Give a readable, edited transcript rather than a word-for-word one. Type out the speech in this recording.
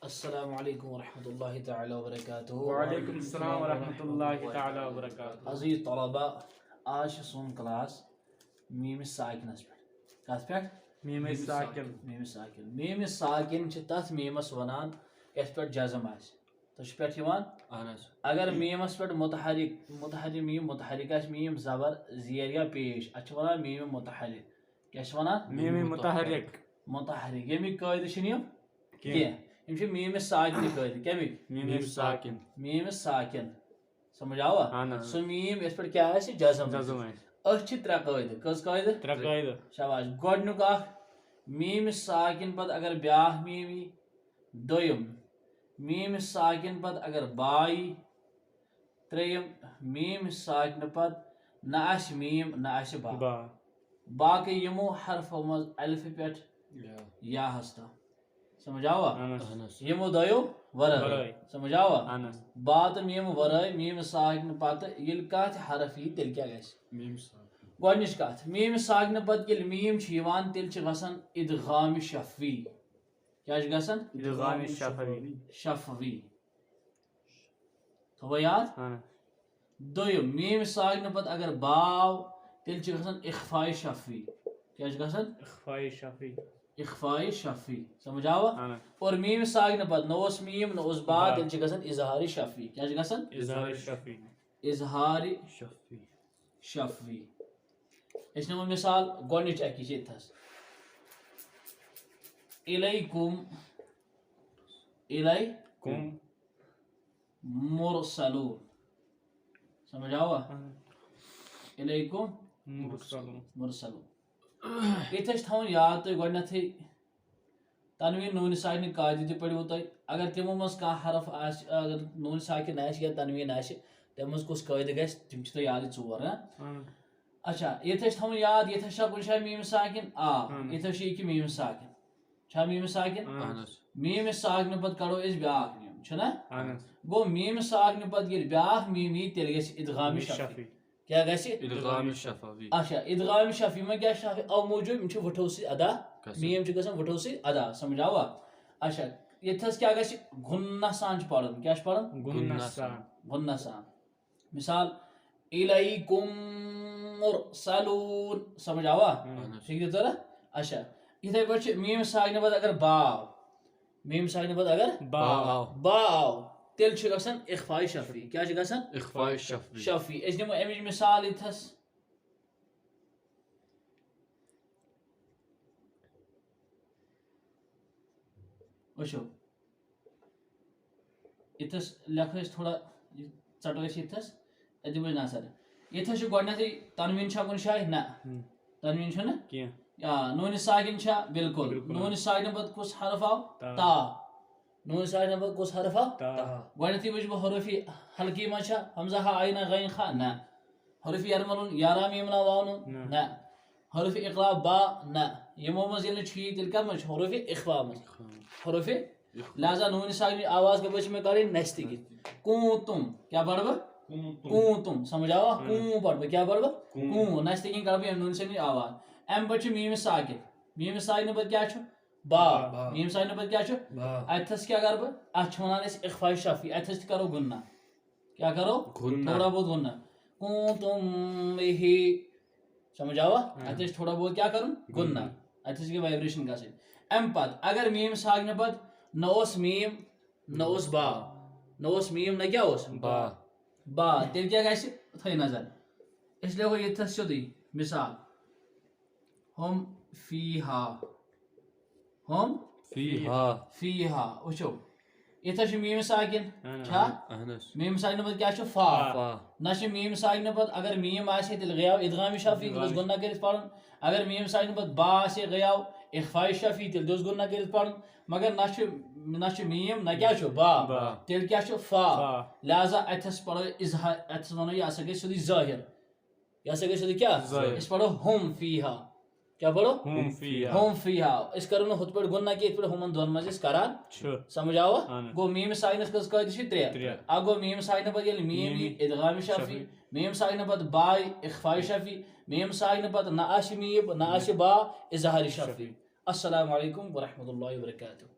السلام علیکم ورحمۃ اللہ تعالی وبرکاتہ. وعلیکم السلام ورحمۃ اللہ تعالی وبرکاتہ. عزیز طلبہ، آج سون کلاس میمس ساکنس پہ. کت پہ؟ میمس ساکن. میمس ساکن. میمس ساکن چھ تتھ میمس ونان یتھ پہ جزم آس. تش پہ یوان اگر میمس پہ متحرک میم متحرک آس، میم زبر زیر یا پیش، اتھ ونان میم متحرک. کیا ونان؟ میم متحرک. متحرک. یمیک قاعدہ چھ یم کینٛہہ. یم چھ میمس ساکن قاعدہ. کمیک؟ میمس ساکن. میمس ساکن. سمجھ آوا؟ سو میم یس پہ کیا آسہِ؟ جزم. جزم آسہِ. أسۍ چھِ ترٛےٚ قٲیدٕ. کٔژ قٲیدٕ؟ ترٛےٚ قٲیدٕ. شاباش. گۄڈنیُک اکھ میٖمِس ساکن پتہٕ اگر بیٛاکھ میٖم یی. دوٚیِم میٖمِس ساکن پتہٕ اگر با یی. ترٛیٚیِم میٖمِس ساکنہٕ پتہٕ نہ آسہِ میٖم نہ آسہِ با. باقٕے یِمو حرفو منٛز الفہِ پٮ۪ٹھ یاہس تام. سمجھ آوا؟ یِمو دۄیو ورٲے. سمجھ آوا؟ با تہٕ میٖم ورٲے میٖمِس ساکنہٕ پتہٕ ییٚلہِ کانٛہہ تہِ حرف یی تیٚلہِ کیٛاہ گژھِ؟ گۄڈنِچ کتھ، میٖمِس ساکنہٕ پتہٕ ییٚلہِ میٖم چھِ یِوان تیٚلہِ چھِ گژھان اِدغامِ شفوی. کیٛاہ چھِ گژھان؟ اِدغامِ شفوی. شفوی. تھوٚوا یاد؟ دوٚیِم میٖمِس ساکنہٕ پتہٕ اگر با آو تیٚلہِ چھِ گژھان اخفاءِ شفوی. کیٛاہ چھِ گژھان؟ اخفاء شفوی. اخفاء شفوی. سمجھ آوا؟ اور میٖمِس ساکنہٕ پتہٕ نہ اوس میٖم نہ اوس با تیٚلہِ چھِ گژھان اظہارِ شفوی. کیٛاہ چھِ گژھان؟ اظہارِ شفوی. اظہارِ شفوی. أسۍ نِمو مثال گۄڈنِچ اکہِ چھِ ییٚتھس. اِلیکُم اِلیکُم مُرسلوٗن. سمجھ آوا؟ اِلیکُم مُرسلوٗن. ییٚتہِ چھِ تھاوُن یاد تۄہہِ گۄڈنیتھٕے تنویٖن نوٗنہِ ساکنہِ قاعدٕ تہِ پٔرۍوٕ تۄہہِ. اگر تِمو منٛز کانٛہہ حرف آسہِ، اگر نوٗنہِ ساکِن آسہِ یا تنویٖن آسہِ، تمہِ منٛز کُس قٲیدٕ گژھِ تِم چھِ تۄہہِ یادٕے ژور. اچھا ییٚتہِ چھِ تھاوُن یاد ییٚتھس چھا کُنہِ جایہِ میٖمِس ساکِن؟ ییٚتھس چھِ یہِ کہِ میٖمِس ساکِن. چھا میٖمِس ساکِن؟ میٖمِس ساکنہٕ پتہٕ کڑو أسۍ بیٛاکھ میٖم. چھُنہ؟ گوٚو میٖمِس ساکنہٕ پتہٕ ییٚلہِ بیٛاکھ میٖم یی تیٚلہِ گژھِ اِدغامِ شفوی. کیٛاہ گژھِ؟ اِدغامِ شفوی. اچھا اِدغامِ شفوی ما کیٛاہ چھِ اَوٕ موٗجوٗب یِم چھِ وٕٹھو سۭتۍ ادا. میٖم چھِ گژھان وٕٹھو سۭتۍ ادا. سمجھ آوا؟ اچھا ییٚتھس کیٛاہ گژھِ؟ گُنہ سان چھِ پرُن. کیٛاہ چھِ پرُن؟ گُنہ سان. گُنہ سان. مثال اِلیکُم مُرسلوٗن. سمجھ آوا؟ فِکرِ تٔرہ؟ اچھا یِتھٕے پٲٹھۍ چھِ میٖمِس ساکنہٕ پتہٕ اگر با آو، میٖمِس ساکنہٕ پتہٕ اگر با آو تیٚلہِ چھُ گژھان اخفاء شفوی. کیٛاہ چھُ گژھان؟ اخفاء شفوی. شفوی. أسۍ نِمو امِچ مثال ییٚتھس. وٕچھو ییٚتھس لیکھو أسۍ تھوڑا ژٹو أسۍ ییٚتھس. اَتہِ دِمو أسۍ نظر. ییٚتھس چھُ گۄڈنیتھٕے تنویٖن چھا کُنہِ جایہِ؟ نہ تنویٖن چھُنہٕ کینٛہہ. نوٗنہِ ساکِن چھا؟ بالکل. نوٗنہِ ساکنہٕ پتہٕ کُس حرف آو؟ تا. نوٗنہِ ساکنہٕ پتہٕ کُس حرف آو؟ گۄڈنیتھٕے وٕچھٕ بہٕ حروفہِ حلقی منٛز چھا حمزہ ہا عین غین خا؟ نہ. حروفہِ یرملُن یارا میمنا واونُن؟ نہ. حروفہِ اقلاب با؟ نہ. یِمو منٛز ییٚلہِ نہٕ چھُ یہِ تیٚلہِ کتھ منٛز چھُ؟ حروفہِ اخفا منٛز. حروفہِ لہذا نوٗنہِ ساکنٕچ آواز کپٲرۍ چھِ مےٚ کڑٕنۍ؟ نستہِ کِنۍ. کوٗتُم. کیٛاہ پرٕ بہٕ؟ کوٗتُم. سمجھ آوا؟ کوٗ پرٕ بہٕ. کیٛاہ پرٕ بہٕ؟ کوٗ. نستہِ کِنۍ کڑٕ بہٕ ییٚمہِ نوٗنہِ ساکنٕچ آواز. امہِ پتہٕ چھُ میٖمِس ساکِن. میٖمِس ساکنہٕ پتہٕ کیٛاہ چھُ؟ با. میٖمِس ساکنہٕ پتہٕ کیٛاہ چھُ؟ اتھس کیٛاہ کرٕ بہٕ؟ اتھ چھِ ونان أسۍ اخفاء شفوی. اتھس تہِ کرو گُنہ. کیٛاہ کرو؟ تھوڑا بہت گُنہ. کوٗتُم بِہی. سمجھ آوا؟ اتھس چھُ تھوڑا بہت کیٛاہ کرُن؟ گُنہ. اتھس گٔے وایبریشن گژھٕنۍ. امہِ پتہٕ اگر میٖمِس ساکنہٕ پتہٕ نہ اوس میٖم نہ اوس با، نہ اوس میٖم نہ کیٛاہ اوس؟ با. تیٚلہِ کیٛاہ گژھِ؟ تھٲیِو نظر. أسۍ لیکھو ییٚتھس سیوٚدُے مثال ہُم فیٖہا. ہُم فیٖہا. وٕچھو ییٚتھس چھُ میٖمِس ساکِن. چھا؟ میٖمِس ساکنہٕ پتہٕ کیٛاہ چھُ؟ فا. نہ چھُ میٖمِس ساکنہٕ پتہٕ اگر میٖم آسہِ ہے تیٚلہِ گٔیاو اِدغامِ شفوی. تیٚلہِ اوس گُنہ کٔرِتھ پرُن. اگر میٖمِس ساکنہٕ پتہٕ با آسہِ ہے گٔیاو اخفاء شفوی. تیٚلہِ اوس گُنہ کٔرِتھ پرُن. مگر نہ چھُ میٖم نہ کیٛاہ چھُ؟ با. تیٚلہِ کیٛاہ چھُ؟ فا. لہذا اتھس پرو اظہار. اتھس ونو یہِ ہسا گژھِ سیوٚدُے ظٲہِر. یہِ ہسا گژھِ سیوٚدُے کیٛاہ؟ أسۍ پرو ہُم فیٖہا. کیٛاہ پرو؟ ہُم فیٖہا. أسۍ کرو نہٕ ہُتھ پٲٹھۍ گُنہ کینٛہہ یِتھ پٲٹھۍ ہُمن دۄن منٛز أسۍ کران چھِ. سمجھ آوا؟ گوٚو میٖمِس ساکنس کٔژ قٲیدٕ چھِ؟ ترٛےٚ. اکھ گوٚو میٖمِس ساکنہٕ پتہٕ ییٚلہِ میٖم یی اِدغامِ شفوی. میٖمِس ساکنہٕ پتہٕ با یی اخفاء شفوی. میٖمِس ساکنہٕ پتہٕ نہ آسہِ میٖم نہ آسہِ با اظہارِ شفوی. السلام علیکم ورحمۃ اللہ وبرکاتہ.